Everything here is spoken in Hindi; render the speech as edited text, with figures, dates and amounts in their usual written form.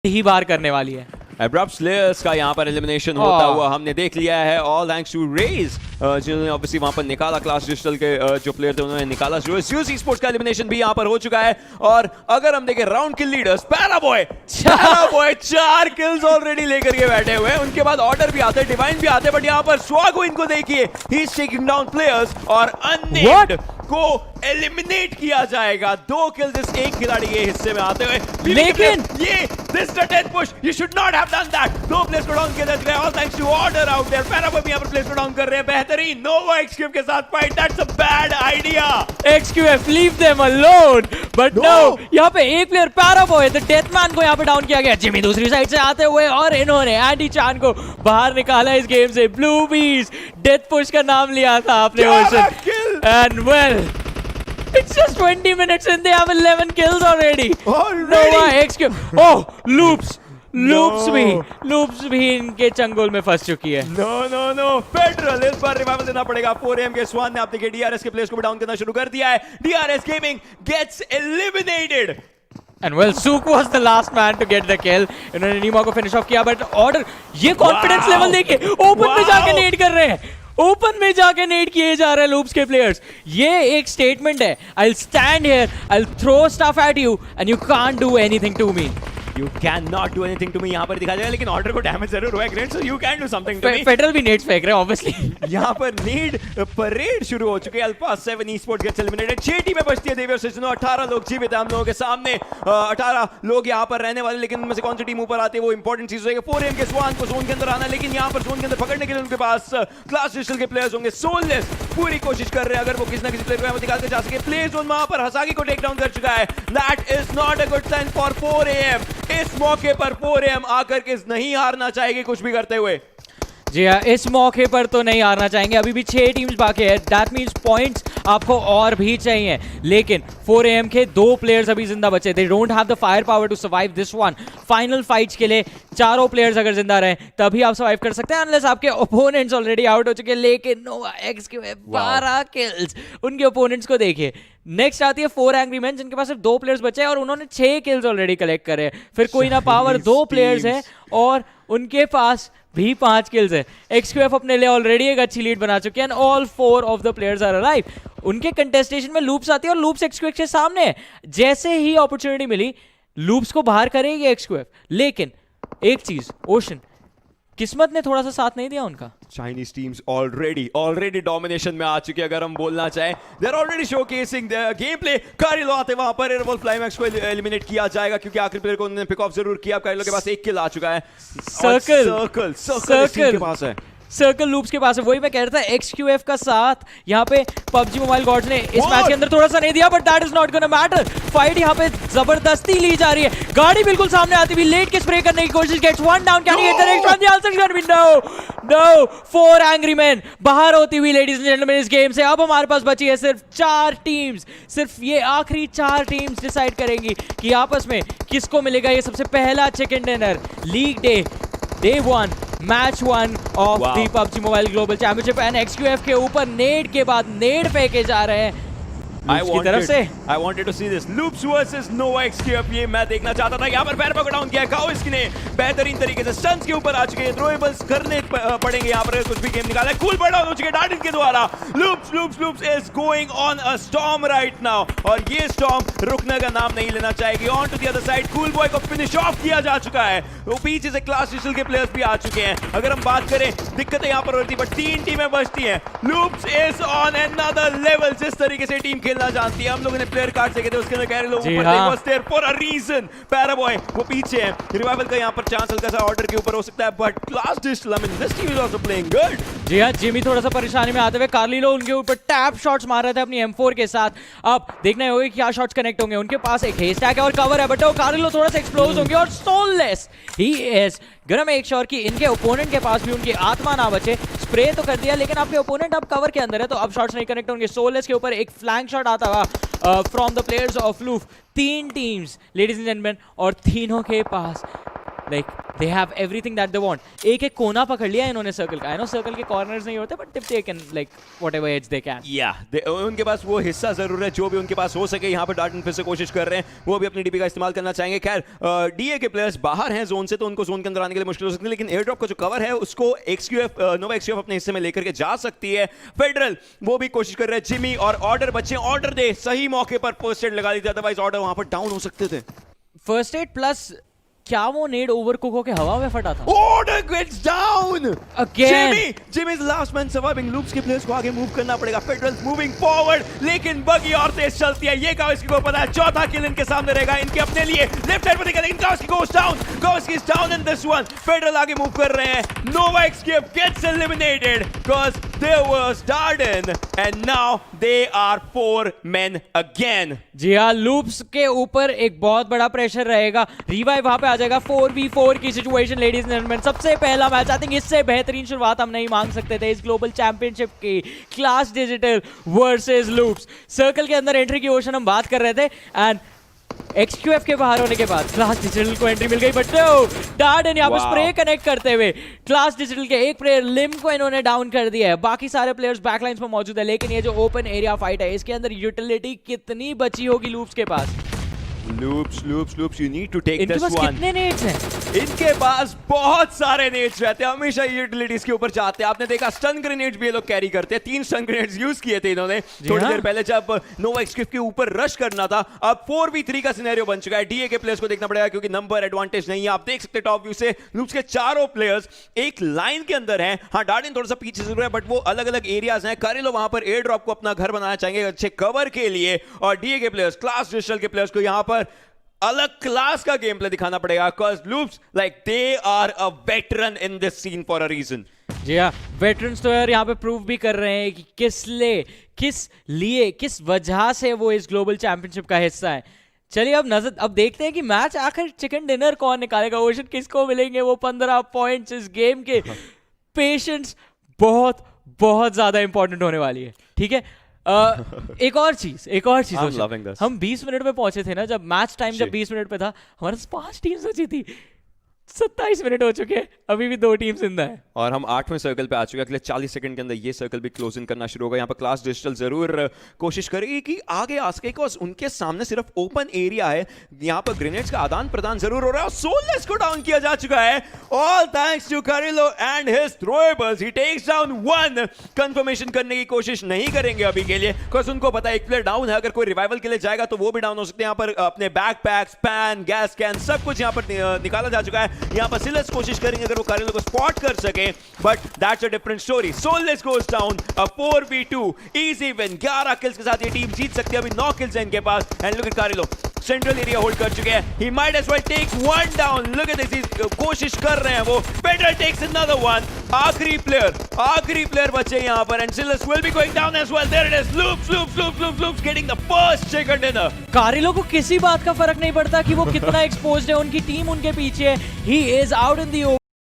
ही बार करने वाली है। Abrupt Slayers का यहाँ पर एलिमिनेशन होता हुआ हमने देख लिया है, ऑल थैंक्स टू रेज जिन्होंने ऑब्वियसली वहाँ पर निकाला। क्लास डिजिटल के जो प्लेयर थे उन्होंने निकाला। यूसी स्पोर्ट्स का एलिमिनेशन भी यहाँ पर हो चुका है। और अगर हम देखें राउंड किल लीडर्स, पैराबॉय 4 किल्स ऑलरेडी लेकर के बैठे हुए हैं। उनके बाद ऑर्डर भी आते हैं, डिवाइन भी आते हैं, बट यहाँ पर स्वागो इनको देखिए, he is taking down players और अननेम्ड को एलिमिनेट किया जाएगा। 2 किल्स इस एक खिलाड़ी के हिस्से में आते हुए, लेकिन ये this the 10th push, you should not have done that. 2 players को डाउन किया जा चुका है, all thanks to order out there. Paraboy भी यहां पर प्लेयर्स को डाउन कर रहे हैं। बेहतरीन नोवा एक्सक्यूएफ के साथ fight, that's a bad idea. XQF leave them alone, but no यहाँ पे एक प्लेयर पैराबॉय द डेथमैन को यहाँ पे डाउन किया गया। जिमी दूसरी साइड से आते हुए और इन्होंने एंडी चान को बाहर निकाला इस गेम से। ब्लू बीज डेथ पुश का नाम लिया था आपने ocean, and well it's just 20 minutes and they have 11 kills already. Nova XQF, oh loops भी इनके चंगुल में फंस चुकी है। नो फेडरल इस बार रिवाइवल देना पड़ेगा। 4AM के स्वान ने आप देखिए डीआरएस के प्लेयर्स को भी डाउन करना शुरू कर दिया है। DRS gaming gets eliminated And well, Sook was the last man to get the kill. इन्होंने नीमा को फिनिश ऑफ किया, बट ऑर्डर ये कॉन्फिडेंस लेवल देखिए, ओपन में जाके नेड कर रहे हैं। ओपन में जाके नेड किए जा रहे हैं लूप्स के प्लेयर्स। ये एक स्टेटमेंट है, I'll stand here, I'll throw stuff at you and you can't do anything to me. You cannot do anything to me यहाँ पर दिखा जाएगा, लेकिन ऑर्डर को डैमेज जरूर हुआ है great, so you can do something to me. Federal भी नेड्स फेंक रहे हैं ऑब्वियसली। यहाँ पर नीड परेड शुरू हो चुकी है। Alpha 7 esports gets eliminated. 6 टीमें बचती है देवी और सिजनो। 18 लोग जीवित हैं हम लोगों के सामने। 18 लोग यहाँ पर रहने वाले, लेकिन उनमें से कौन सी टीम ऊपर आती है वो इंपॉर्टेंट चीज होगी। 4AM के स्वान को जोन के अंदर आना, लेकिन यहाँ पर जोन के अंदर पकड़ने के लिए उनके पास क्लास डिजिटल के प्लेयर्स होंगे। सोललेस पूरी कोशिश कर रहे हैं अगर वो किसी ना किसी प्लेयर को निकाल के जा सके। प्ले जोन वहां पर हसागी को टेक डाउन कर चुका है। That is not a good sign for 4AM। इस मौके पर 4AM आकर के नहीं हारना चाहेगी कुछ भी करते हुए। जी हाँ, इस मौके पर तो नहीं हारना चाहेंगे। अभी भी 6 टीम्स बाकी है, दैट मींस पॉइंट्स आपको और भी चाहिए। लेकिन 4AM के 2 प्लेयर्स अभी जिंदा बचे। They don't have the fire power to survive this one. Final fights के लिए चारों प्लेयर्स अगर जिंदा रहे तभी आप सर्वाइव कर सकते हैं, अनलेस आपके ओपोनेंट्स ऑलरेडी आउट हो चुके हैं। लेकिन नोवा XQF 12 किल्स, उनके ओपोनेंट्स को देखिए। नेक्स्ट आती है 4 एंग्री मैन, जिनके पास सिर्फ 2 प्लेयर्स बचे हैं और उन्होंने 6 किल्स ऑलरेडी कलेक्ट करे हैं। फिर कोई ना पावर 2 प्लेयर्स हैं और उनके पास भी 5 किल्स है। XQF अपने लिए ऑलरेडी एक अच्छी लीड बना चुके हैं and all 4 of the players are alive. उनके कंटेस्टेशन में लूप्स आती है और लूप्स XQF के सामने है। जैसे ही अपॉर्चुनिटी मिली लूप्स को बाहर करेगी XQF, लेकिन एक चीज, ओशन किस्मत ने थोड़ा सा साथ नहीं दिया उनका। चाइनीज टीम्स ऑलरेडी डोमिनेशन में आ चुकी है। अगर हम बोलना चाहें, they are already showcasing their game play. Carillo आते वहां पर एयरवॉल्फ फ्लाईमैक्स को एलिमिनेट किया जाएगा, क्योंकि आखिरी प्लेयर को उन्होंने पिक ऑफ जरूर किया। कारिलो के पास 1 किल आ चुका है। सर्कल के पास है, सर्कल लूप्स के पास है। वही मैं कह रहा था, XQF का साथ यहाँ पे PUBG मोबाइल गॉड्स ने इस मैच के अंदर थोड़ा सा नहीं दिया, but that is not gonna matter. Fight यहाँ पे जबरदस्ती ली जा रही है। गाड़ी बिल्कुल सामने आती हुई लेट के स्प्रे करने की कोशिश। Gets one down, can he hit the next one? The answer is gonna be no. 4 angry man बाहर होती हुई लेडीज एंड जेंटलमैन इस गेम से। अब हमारे पास बची है सिर्फ 4 टीम्स। सिर्फ ये आखिरी 4 टीम्स डिसाइड करेंगी कि आपस में किसको मिलेगा ये सबसे पहला chicken dinner. League day 1 match 1 of the PUBG mobile global championship and XQF के ऊपर नेड के बाद नेड फेंके जा रहे हैं I wanted to see this. Loops versus Nova XQF, ये मैं देखना चाहता था। यहाँ पर पैर पर डाउन किया काओ ने बेहतरीन तरीके से। स्टन्स के ऊपर आ चुके हैं, थ्रोएबल्स करने पड़ेंगे यहाँ पर कुछ भी गेम निकाला है। कूल बर्ड डाउन हो चुके हैं डार्टिन के द्वारा। Loops is going on a storm right now, और ये स्टॉर्म रुकने का नाम नहीं लेना चाहेगी। On to the other side, cool boy को फिनिश ऑफ किया जा चुका है। वो पीछे से क्लास डिजिटल के प्लेयर्स भी आ चुके हैं। अगर हम बात करें, दिक्कतें यहाँ पर होती है, बट 3 टीमें बचती हैं। Loops is on another level. जिस तरीके से टीम खेलना जानती है, हम लोगों ने प्लेयर कार्ड देखे थे, उसके अंदर कह रहे लोग फॉर अ रीजन। पैराबॉय वो पीछे है। रिवाइवल का यहाँ पर चांस हल्का सा ऑर्डर के ऊपर हो सकता है, but class digital, I mean this team is also playing good. जी हाँ, जिमी थोड़ा सा परेशानी में आते हुए। कार्लिलो उनके ऊपर टैप शॉट्स मार रहे थे अपनी M4 के साथ। अब देखना होगा क्या शॉट्स कनेक्ट होंगे। उनके पास एक हेस्टैक है और कवर है, बट वो कार्लिलो थोड़ा सा एक्सप्लोज होंगे और soulless he is gonna make sure कि इनके ओपोनेंट के पास भी उनकी आत्मा ना बचे। स्प्रे तो कर दिया, लेकिन आपके ओपोनेंट अब कवर के अंदर है, तो अब शॉट्स नहीं कनेक्ट होंगे। सोललेस के ऊपर एक फ्लैंक शॉट आता हुआ from the players of Loof. 3 teams ladies and gentleman, और तीनों के पास like they have everything that they want. एक एक कोना पकड़ लिया इन्होंने सर्कल का। आई नो सर्कल के कॉर्नर्स नहीं होते, but they can like whatever as they can. उनके पास वो हिस्सा जरूर है जो भी उनके पास हो सके। यहाँ पर डार्टन फिर से कोशिश कर रहे हैं, वो भी अपनी डीपी का इस्तेमाल करना चाहेंगे। खैर डीए के प्लेयर्स बाहर हैं जोन से, तो उनको जोन के अंदर आने के लिए मुश्किल हो सकती है, लेकिन एयर ड्रॉप का जो कवर है उसको नोवा एक्सक्यूएफ अपने हिस्से में लेकर के जा सकती है। फेडरल वो भी कोशिश कर रहे हैं। जिमी और ऑर्डर बच्चे ऑर्डर दे, सही मौके पर फर्स्ट एड लगा दी, अदरवाइज ऑर्डर वहां पर डाउन हो सकते थे। फर्स्ट एड प्लस क्या वो नेड ओवरकुक होके हवा में फटा था? Order gets down Again. Jimmy is the last man surviving. Loops के प्लेयर्स को आगे मूव करना पड़ेगा। Federals moving forward, लेकिन बगी और तेज चलती है। ये काउस्की को पता है चौथा किल इनके सामने रहेगा इनके अपने लिए। लेफ्ट साइड पर देखा, लेकिन काउस्की goes down. Kausky is down in this one. Federal आगे मूव कर रहे हैं। Nova Escape gets eliminated because there was Darden and now they are 4 men again. जी हाँ, लूप्स के ऊपर एक बहुत बड़ा प्रेशर रहेगा। रिवाइव वहां पे आ जाएगा। 4v4 की सिचुएशन लेडीज एंड जेंटलमैन। सबसे पहला मैच, आई थिंक इससे बेहतरीन शुरुआत हम नहीं मांग सकते थे इस ग्लोबल चैंपियनशिप की। Class digital versus loops. Circle के अंदर एंट्री की ओशन हम बात कर रहे थे, एंड एक्सक्यूएफ के बाहर होने के बाद क्लास डिजिटल को एंट्री मिल गई, बट नो, डार्डन यहाँ पर स्प्रे कनेक्ट करते हुए क्लास डिजिटल के एक प्लेयर लिम को इन्होंने डाउन कर दिया है। बाकी सारे प्लेयर्स बैकलाइंस पर मौजूद है, लेकिन ये जो ओपन एरिया फाइट है इसके अंदर यूटिलिटी कितनी बची होगी लूप्स के पास? Loops, you need to take इनके this पास one. कितने नेट्स हैं? इनके पास बहुत सारे नेट्स रहते हैं, हमेशा यूटिलिटीज के ऊपर जाते हैं। आपने देखा स्टन ग्रेनेड्स भी ये लोग कैरी करते हैं। 3 स्टन ग्रेनेड्स यूज किए थे इन्होंने थोड़ी देर पहले जब नोवा एक्सक्यूएफ के ऊपर रश करना था। अब 4v3 का सिनेरियो बन चुका है। डीए के प्लेयर्स को देखना पड़ेगा क्योंकि नंबर एडवांटेज नहीं है। आप देख सकते हैं टॉप व्यू से लूप्स के चारों प्लेयर्स एक लाइन के अंदर हैं। हाँ, डार्डन थोड़ा सा पीछे जरूर है, बट वो अलग अलग एरियाज हैं। कारिलो वहां पर एयर ड्रॉप को अपना घर बनाना चाहेंगे अच्छे कवर के लिए, और डीए के प्लेयर्स, क्लास डिजिटल के प्लेयर्स को यहां पर अलग क्लास का गेम प्ले दिखाना पड़ेगा, because loops like they are a veteran in this scene for a reason. जी हाँ, वेटरन्स तो यार यहाँ पे प्रूव भी कर रहे हैं कि किस वजह से वो इस ग्लोबल चैंपियनशिप का हिस्सा है। चलिए अब देखते हैं कि मैच आखिर चिकन डिनर कौन निकालेगा। ओशन किसको मिलेंगे वो 15 पॉइंट्स इस गेम के? पेशेंस बहुत बहुत ज्यादा इंपॉर्टेंट होने वाली है। ठीक है, एक और चीज हम 20 मिनट में पहुंचे थे ना, जब मैच टाइम जब 20 मिनट पे था, हमारे पास 5 टीम्स बची थी। 27 मिनट हो चुके हैं, अभी भी 2 टीम जिंदा है, और हम 8वें सर्कल पे आ चुके हैं। अगले 40 सेकंड के अंदर ये सर्कल भी क्लोज इन करना शुरू होगा। यहाँ पर क्लास डिजिटल जरूर कोशिश करेगी कि आगे आ सके, बिकॉज उनके सामने सिर्फ ओपन एरिया है। यहाँ पर ग्रेनेड्स का आदान प्रदान जरूर हो रहा है, और सोललेस को डाउन किया जा चुका है। All thanks to Carillo and his throwables. He takes down 1। Confirmation करने की कोशिश नहीं करेंगे अभी के लिए, बिकॉज उनको पता है एक प्लेयर डाउन है। अगर कोई रिवाइवल के लिए जाएगा तो वो भी डाउन हो सकते हैं। यहाँ पर अपने बैकपैक्स, पैन, गैस कैन सब कुछ यहाँ पर निकाला जा चुका है। यहाँ पर सिलेस कोशिश करेंगे अगर वो कारिलो को स्पॉट कर सके, but that's a different story. Soulless goes down, a 4v2 easy win. 11 kills के साथ ये टीम जीत सकती है। अभी 9 किल्स हैं इनके पास, and look at Carrillo central area hold कर चुके हैं। He might as well take 1 down. Look at this, कोशिश कर रहे हैं वो। Pedral takes another 1। आखिरी प्लेयर बचे यहाँ पर, and Siles will be going down as well. There it is, Loops getting the first chicken dinner. Carrillo को किसी बात का फर्क नहीं पड़ता कि वो कितना एक्सपोज्ड है, उनकी टीम उनके पीछे है। He is out in the